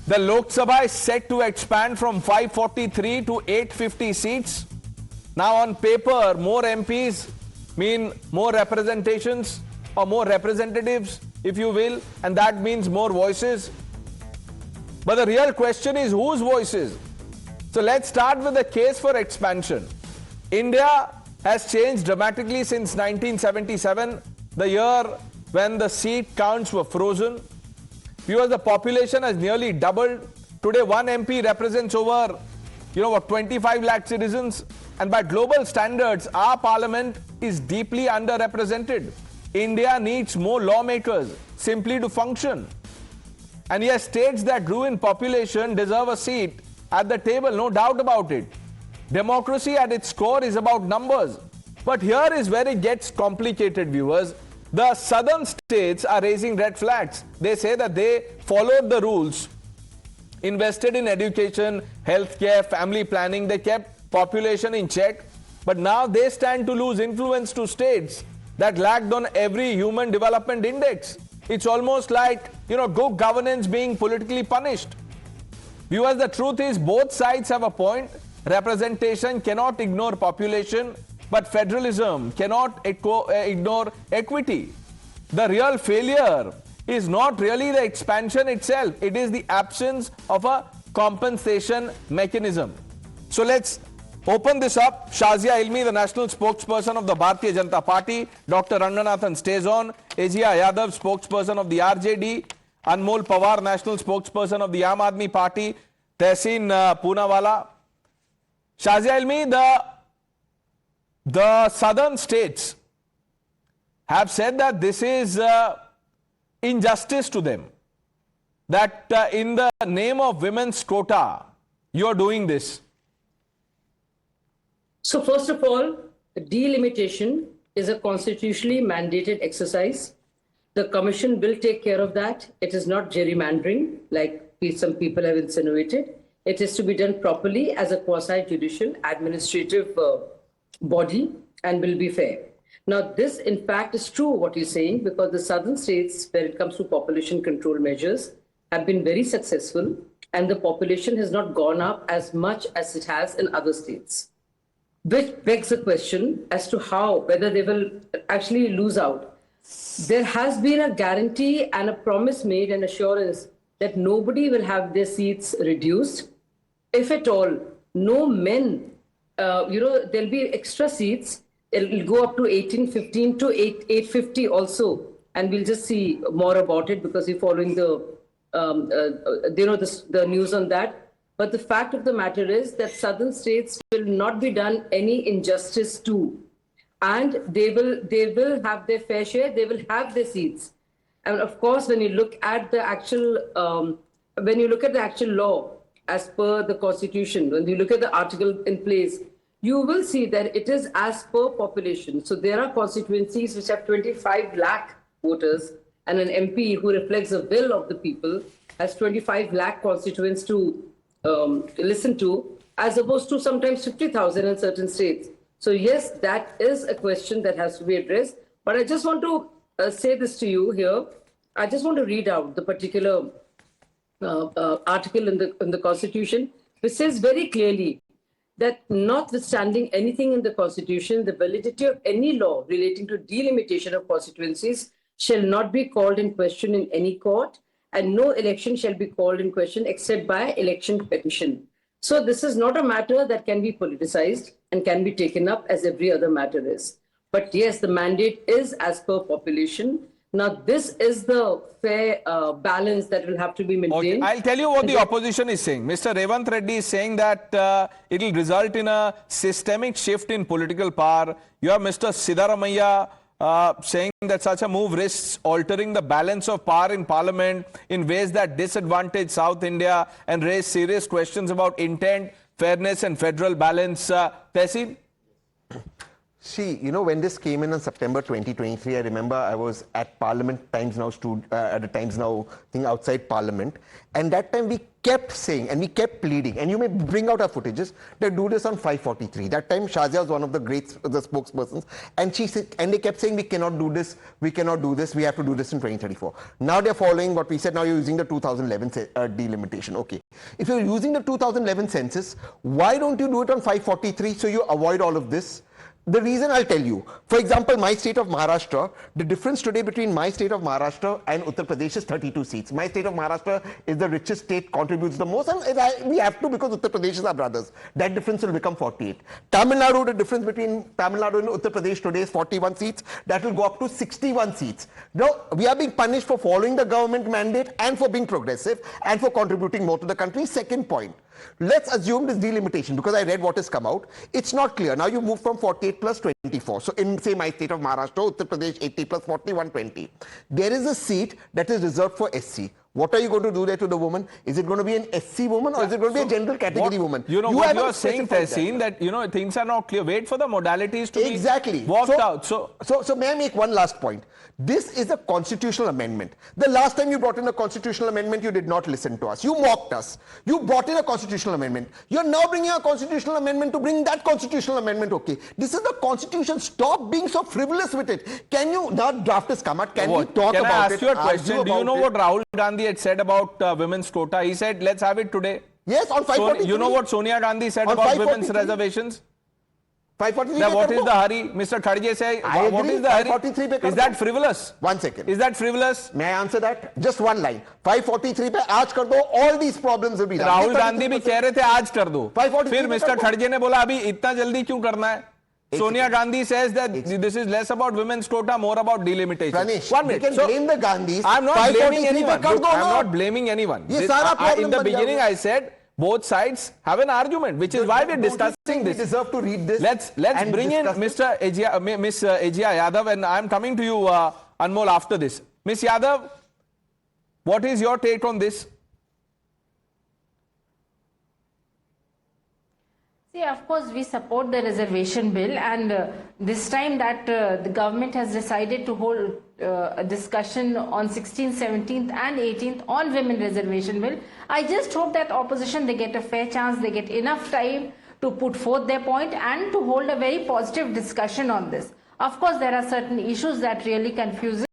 The Lok Sabha is set to expand from 543 to 850 seats. Now on paper, more MPs mean more representations or more representatives, if you will, and that means more voices. But the real question is whose voices? So let's start with the case for expansion. India has changed dramatically since 1977, the year when the seat counts were frozen. Viewers, the population has nearly doubled. Today, one MP represents over, 25 lakh citizens. And by global standards, our parliament is deeply underrepresented. India needs more lawmakers simply to function. And yes, states that grew in population deserve a seat at the table, no doubt about it. Democracy at its core is about numbers. But here is where it gets complicated, viewers. The southern states are raising red flags. They say that they followed the rules, invested in education, healthcare, family planning. They kept population in check. But now they stand to lose influence to states that lagged on every human development index. It's almost like, good governance being politically punished. Viewers, the truth is both sides have a point. Representation cannot ignore population, but federalism cannot ignore equity. The real failure is not really the expansion itself. It is the absence of a compensation mechanism. So let's open this up. Shazia Ilmi, the national spokesperson of the Bharatiya Janata Party. Dr. Ranganathan stays on. Ajia Yadav, spokesperson of the RJD. Anmol Pawar, national spokesperson of the Aam Aadmi Party. Tehseen Poonawala. Shazia Ilmi, the southern states have said that this is injustice to them. That in the name of women's quota, you are doing this. So first of all, delimitation is a constitutionally mandated exercise. The commission will take care of that. It is not gerrymandering, like some people have insinuated. It is to be done properly as a quasi-judicial administrative body and will be fair. Now, this in fact is true what you're saying, because the southern states, when it comes to population control measures, have been very successful, and the population has not gone up as much as it has in other states. Which begs the question as to whether they will actually lose out. There has been a guarantee and a promise made, an assurance that nobody will have their seats reduced. If at all, no men, there'll be extra seats. It'll go up to 1815 to 850 also. And we'll just see more about it because we're following the news on that. But the fact of the matter is that southern states will not be done any injustice to, and they will have their fair share. They will have their seats, and of course, when you look at the actual law as per the constitution, when you look at the article in place, you will see that it is as per population. So there are constituencies which have 25 lakh voters, and an MP who reflects the will of the people has 25 lakh constituents to listen to, as opposed to sometimes 50,000 in certain states. So yes, that is a question that has to be addressed. But I just want to say this to you here. I just want to read out the particular article in the Constitution, which says very clearly that notwithstanding anything in the Constitution, the validity of any law relating to delimitation of constituencies shall not be called in question in any court, and no election shall be called in question except by election petition. So this is not a matter that can be politicized and can be taken up as every other matter is. But yes, the mandate is as per population. Now, this is the fair balance that will have to be maintained. Okay. I'll tell you what the opposition is saying. Mr. Revant Reddy is saying that it will result in a systemic shift in political power. You have Mr. Siddaramaiah saying that such a move risks altering the balance of power in parliament in ways that disadvantage South India and raise serious questions about intent, fairness and federal balance. Tehseen? See, when this came in September 2023, I remember I was at Parliament Times Now at a Times Now thing outside Parliament, and that time we kept saying and we kept pleading, and you may bring out our footages, that do this on 543. That time Shazia was one of the spokespersons, and she said, and they kept saying we cannot do this, we have to do this in 2034. Now they're following what we said. Now you're using the 2011 delimitation. Okay, if you're using the 2011 census, why don't you do it on 543 so you avoid all of this? The reason I'll tell you. For example, my state of Maharashtra, the difference today between my state of Maharashtra and Uttar Pradesh is 32 seats. My state of Maharashtra is the richest state, contributes the most, and we have to because Uttar Pradesh is our brothers. That difference will become 48. Tamil Nadu, the difference between Tamil Nadu and Uttar Pradesh today is 41 seats. That will go up to 61 seats. Now, we are being punished for following the government mandate and for being progressive and for contributing more to the country. Second point. Let's assume this delimitation, because I read what has come out. It's not clear. Now you move from 48 plus 24. So in, say, my state of Maharashtra, Uttar Pradesh, 80 plus 40, 120. There is a seat that is reserved for SC. What are you going to do there to the woman? Is it going to be an SC woman or is it going to be a general category woman? You are saying, Tehseen, that things are not clear. Wait for the modalities to be worked out. So may I make one last point? This is a constitutional amendment. The last time you brought in a constitutional amendment, you did not listen to us. You mocked us. You brought in a constitutional amendment. You're now bringing a constitutional amendment to bring that constitutional amendment. Okay, this is the constitution. Stop being so frivolous with it. Can you, now draft has come out, can we talk about it? Can I ask you a question? Do you know what Rahul Gandhi had said about women's quota? He said, let's have it today. Yes, on 543. You know what Sonia Gandhi said about women's reservations? 543. What is the hurry? Mr. Khadge says, what is the hurry? Is that frivolous? 1 second. Is that frivolous? May I answer that? Just one line. 543 पे आज कर दो, all these problems will be done. Rahul Gandhi भी कह रहे थे आज कर दो. फिर मिस्टर खड़गे ने बोला अभी इतना जल्दी क्यों करना है? Sonia Gandhi says that this is less about women's quota, more about delimitation. Pranesh, 1 minute. You can blame the Gandhis. I'm not blaming anyone. I'm not blaming anyone. In the beginning I said both sides have an argument, which is why we're discussing this. We deserve to read this. Let's bring in Mr. Miss Ejia Yadav, and I'm coming to you, Anmol, after this. Miss Yadav, what is your take on this? See, of course, we support the reservation bill, and this time that the government has decided to hold a discussion on 16th, 17th and 18th on women reservation bill. I just hope that opposition, they get a fair chance, they get enough time to put forth their point and to hold a very positive discussion on this. Of course, there are certain issues that really confuses,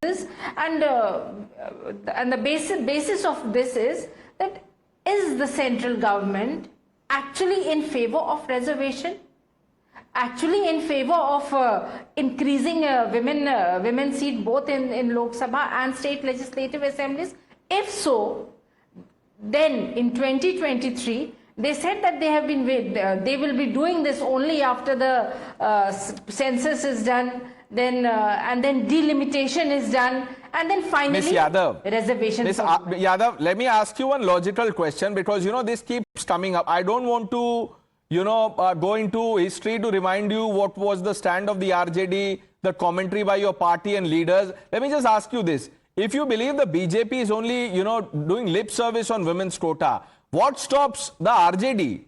and the basis of this is that is the central government actually in favor of reservation, actually in favor of increasing women seat both in Lok Sabha and state legislative assemblies? If so, then in 2023 they said that they will be doing this only after the census is done, then and then delimitation is done, and then finally Ms. Yadav, reservation. Ms. Yadav, let me ask you one logical question, because this keeps coming up. I don't want to go into history to remind you what was the stand of the RJD, the commentary by your party and leaders. Let me just ask you this. If you believe the BJP is only doing lip service on women's quota, what stops the RJD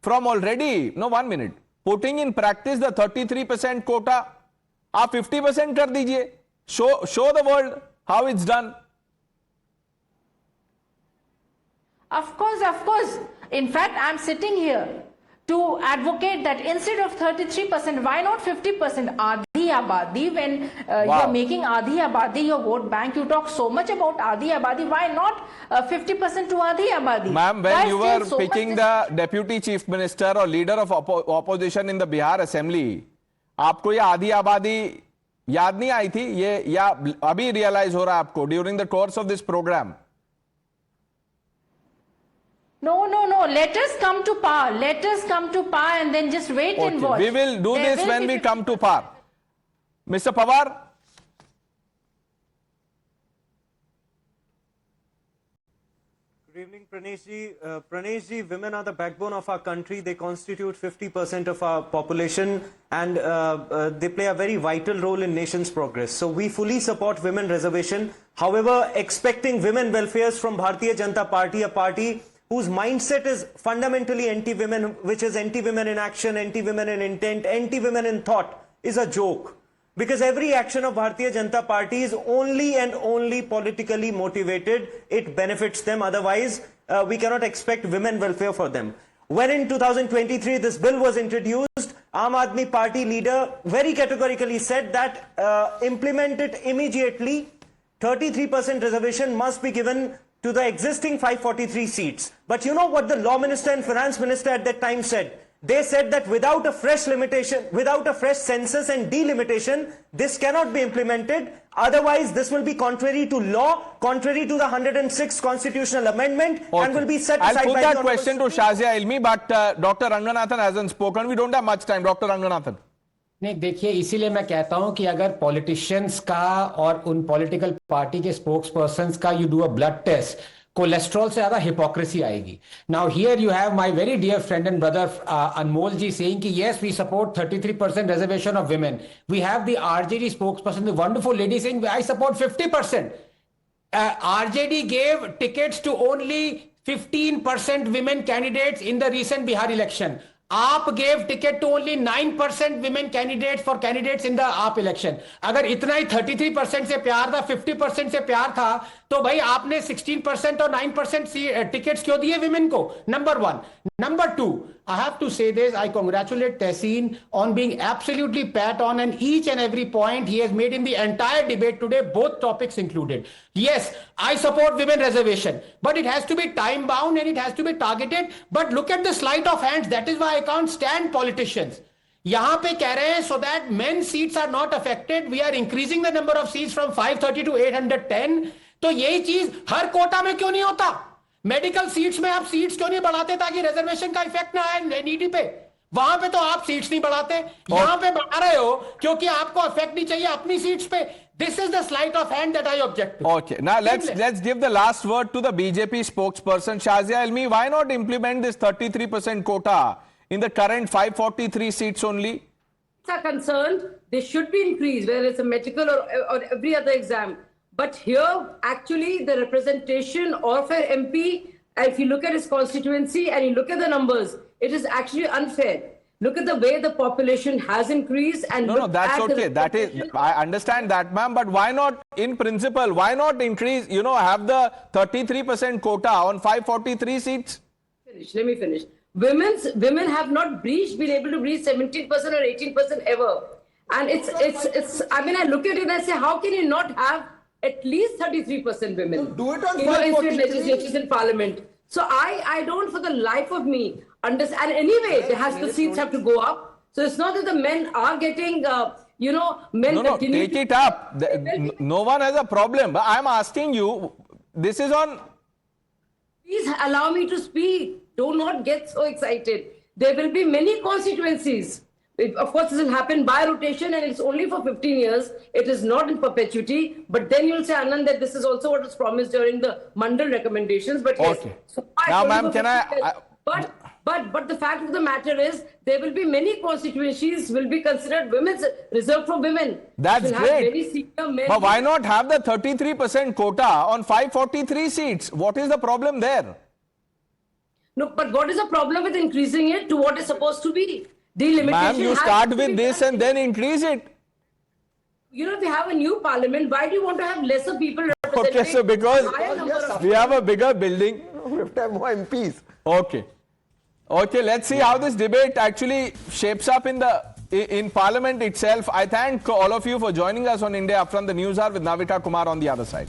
from already, 1 minute, putting in practice the 33% quota? आप 50% कर दीजिए. Show the world how it's done. Of course. In fact, I'm sitting here to advocate that instead of 33%, why not 50%? Aadhi Abadi, when you're making Aadhi Abadi your vote bank, you talk so much about Aadhi Abadi, why not 50% to Aadhi Abadi? Ma'am, when you were picking the deputy chief minister or leader of opposition in the Bihar assembly, आपको ये आधी आबादी याद नहीं आई थी ये, या अभी रियलाइज हो रहा है आपको during the course of this program? No. Let us come to power. Let us come to power and then just wait and watch. We will do this when we come to power. Mr. Pawar. Good evening, Pranesh ji. Pranesh ji, women are the backbone of our country. They constitute 50% of our population, and they play a very vital role in nation's progress. So we fully support women reservation. However, expecting women welfare from Bharatiya Janata Party, a party whose mindset is fundamentally anti-women, which is anti-women in action, anti-women in intent, anti-women in thought, is a joke. Because every action of Bharatiya Janata Party is only and only politically motivated. It benefits them. Otherwise, we cannot expect women welfare for them. When in 2023 this bill was introduced, Aam Aadmi Party leader very categorically said that implement it immediately. 33% reservation must be given to the existing 543 seats. But you know what the law minister and finance minister at that time said? They said that without a fresh limitation, without a fresh census and delimitation, this cannot be implemented. Otherwise, this will be contrary to law, contrary to the 106th constitutional amendment, and will be set aside by the I'll put that question to Shazia Ilmi, but Dr. Ranganathan hasn't spoken. We don't have much time. Dr. Ranganathan. नहीं देखिए, इसीलिए मैं कहता हूं कि अगर politicians का और उन पॉलिटिकल पार्टी के स्पोक्स पर्संस का you do a blood test, cholesterol से ज्यादा हिपोक्रेसी आएगी. Now here you have my very dear friend and brother Anmol ji saying कि yes we support 33% reservation of women. We have the RJD spokesperson, the wonderful lady saying I support 50%. RJD gave tickets to only 15% women candidates in the recent Bihar election. AAP gave ticket to only 9% women candidates for candidates in the AAP election. अगर इतना ही 33% से प्यार था, 50% से प्यार था, तो भाई आपने 16% और 9% टिकट्स क्यों दिए विमेन को? Number one. Number two, I have to say this, I congratulate Tehseen on being absolutely pat on and each and every point he has made in the entire debate today, both topics included. Yes, I support women reservation, but it has to be time bound and it has to be targeted. But look at the sleight of hands. That is why I can't stand politicians. यहाँ पे कह रहे हैं so that men seats are not affected. We are increasing the number of seats from 530 to 810. तो यही चीज हर कोटा में क्यों नहीं होता? मेडिकल सीट्स में आप सीट्स क्यों नहीं बढ़ाते ताकि रिजर्वेशन का इफेक्ट ना आए नीडी पे? वहां पे तो आप सीट्स नहीं बढ़ाते, यहां पे बढ़ा रहे हो क्योंकि आपको इफेक्ट नहीं चाहिए अपनी सीट्स पे. This is the sleight of hand that I object to. Okay, now let's give the last word to the BJP spokesperson Shazia Ilmi. Why not implement this 33% quota in the current 543 seats only? Are concerned, they should be increased, whether it's a medical or every other exam. But here, actually, the representation of an MP, if you look at his constituency and you look at the numbers, it is actually unfair. Look at the way the population has increased and No, that's okay. That is, I understand that, ma'am. But why not, in principle, why not increase, have the 33% quota on 543 seats? Let me finish. Women have not been able to breach 17% or 18% ever. And it's, I mean, I look at it and I say, how can you not have at least 33% women do it on in legislatures in parliament? So I don't for the life of me understand. And anyway, the seats have to go up. So it's not that the men are getting, men No, take it up. No one has a problem. But I'm asking you, this is on... Please allow me to speak. Do not get so excited. There will be many constituencies. Of course, this will happen by rotation and it's only for 15 years. It is not in perpetuity. But then you'll say, Anand, that this is also what was promised during the Mandal recommendations. But yes. Okay. So now, ma'am, can I... But the fact of the matter is, there will be many constituencies will be considered women's, reserved for women. That's will great. Have very senior men. But why not have the 33% quota on 543 seats? What is the problem there? No, but what is the problem with increasing it to what is supposed to be? Delimitation. Ma'am, you start with this and then increase it. If you have a new parliament, why do you want to have lesser people representing? Okay, so because we have a bigger building. We have to have more MPs. Okay. Okay, let's see how this debate actually shapes up in Parliament itself. I thank all of you for joining us on India Upfront. The news hour with Navita Kumar on the other side.